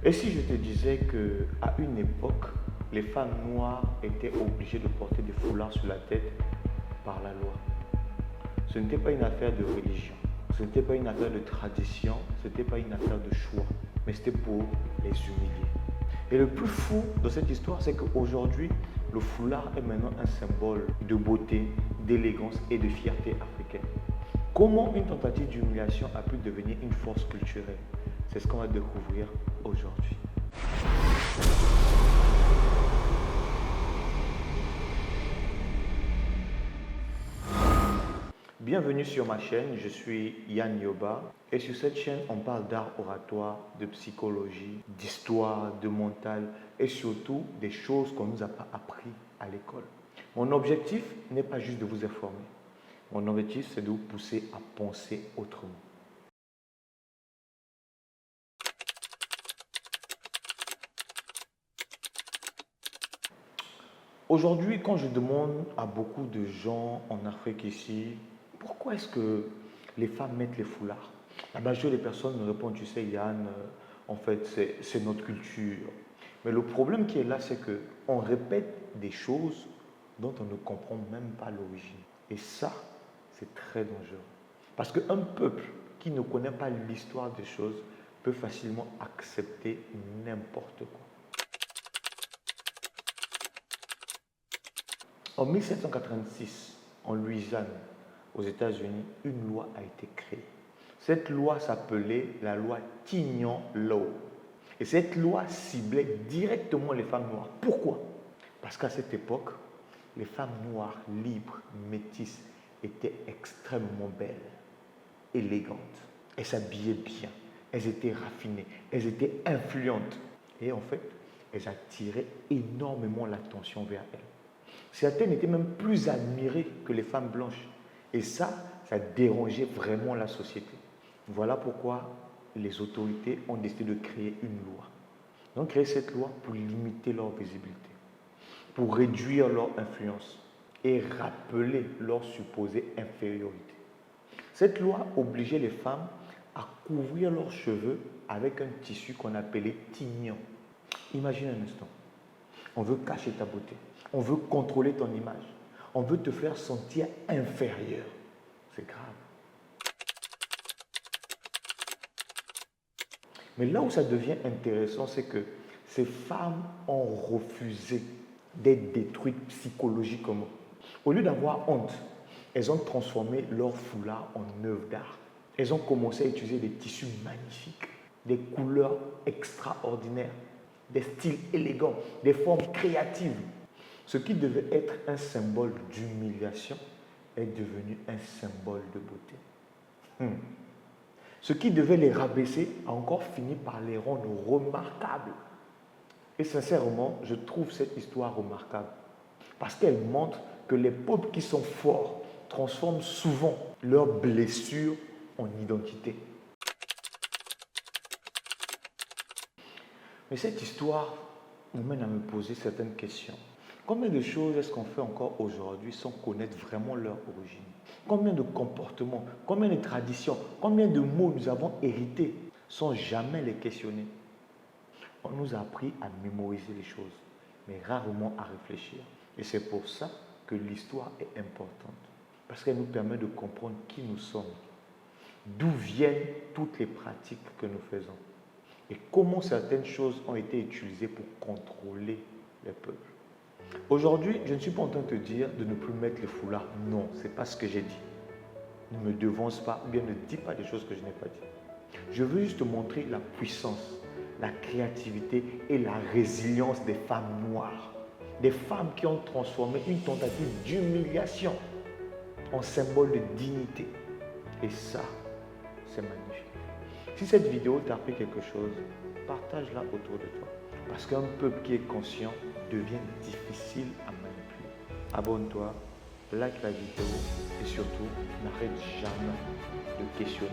Et si je te disais qu'à une époque, les femmes noires étaient obligées de porter des foulards sur la tête par la loi. Ce n'était pas une affaire de religion, ce n'était pas une affaire de tradition, ce n'était pas une affaire de choix, mais c'était pour les humilier. Et le plus fou de cette histoire, c'est qu'aujourd'hui, le foulard est maintenant un symbole de beauté, d'élégance et de fierté africaine. Comment une tentative d'humiliation a pu devenir une force culturelle? C'est ce qu'on va découvrir aujourd'hui. Bienvenue sur ma chaîne, je suis Yann Yoba et sur cette chaîne on parle d'art oratoire, de psychologie, d'histoire, de mental et surtout des choses qu'on ne nous a pas appris à l'école. Mon objectif n'est pas juste de vous informer, mon objectif c'est de vous pousser à penser autrement. Aujourd'hui, quand je demande à beaucoup de gens en Afrique ici, pourquoi est-ce que les femmes mettent les foulards? La majorité des personnes me répondent, tu sais Yann, en fait c'est notre culture. Mais le problème qui est là, c'est qu'on répète des choses dont on ne comprend même pas l'origine. Et ça, c'est très dangereux. Parce qu'un peuple qui ne connaît pas l'histoire des choses peut facilement accepter n'importe quoi. En 1786, en Louisiane, aux États-Unis, une loi a été créée. Cette loi s'appelait la loi Tignon Law. Et cette loi ciblait directement les femmes noires. Pourquoi? Parce qu'à cette époque, les femmes noires, libres, métisses, étaient extrêmement belles, élégantes. Elles s'habillaient bien, elles étaient raffinées, elles étaient influentes. Et en fait, elles attiraient énormément l'attention vers elles. Certaines étaient même plus admirées que les femmes blanches. Et ça dérangeait vraiment la société. Voilà pourquoi les autorités ont décidé de créer une loi. Ils ont créé cette loi pour limiter leur visibilité, pour réduire leur influence et rappeler leur supposée infériorité. Cette loi obligeait les femmes à couvrir leurs cheveux avec un tissu qu'on appelait tignon. Imagine un instant. On veut cacher ta beauté. On veut contrôler ton image. On veut te faire sentir inférieur. C'est grave. Mais là où ça devient intéressant, c'est que ces femmes ont refusé d'être détruites psychologiquement. Au lieu d'avoir honte, elles ont transformé leur foulard en œuvre d'art. Elles ont commencé à utiliser des tissus magnifiques, des couleurs extraordinaires, des styles élégants, des formes créatives. Ce qui devait être un symbole d'humiliation est devenu un symbole de beauté. Ce qui devait les rabaisser a encore fini par les rendre remarquables. Et sincèrement, je trouve cette histoire remarquable. Parce qu'elle montre que les peuples qui sont forts transforment souvent leurs blessures en identité. Mais cette histoire m'amène à me poser certaines questions. Combien de choses est-ce qu'on fait encore aujourd'hui sans connaître vraiment leur origine? Combien de comportements, combien de traditions, combien de mots nous avons hérités sans jamais les questionner? On nous a appris à mémoriser les choses, mais rarement à réfléchir. Et c'est pour ça que l'histoire est importante. Parce qu'elle nous permet de comprendre qui nous sommes, d'où viennent toutes les pratiques que nous faisons et comment certaines choses ont été utilisées pour contrôler les peuples. Aujourd'hui, je ne suis pas en train de te dire de ne plus mettre les foulards. Non, ce n'est pas ce que j'ai dit. Ne me devance pas ou bien ne dis pas des choses que je n'ai pas dit. Je veux juste te montrer la puissance, la créativité et la résilience des femmes noires. Des femmes qui ont transformé une tentative d'humiliation en symbole de dignité. Et ça, c'est magnifique. Si cette vidéo t'a appris quelque chose, partage-la autour de toi. Parce qu'un peuple qui est conscient devient difficile à manipuler. Abonne-toi, like la vidéo et surtout, n'arrête jamais de questionner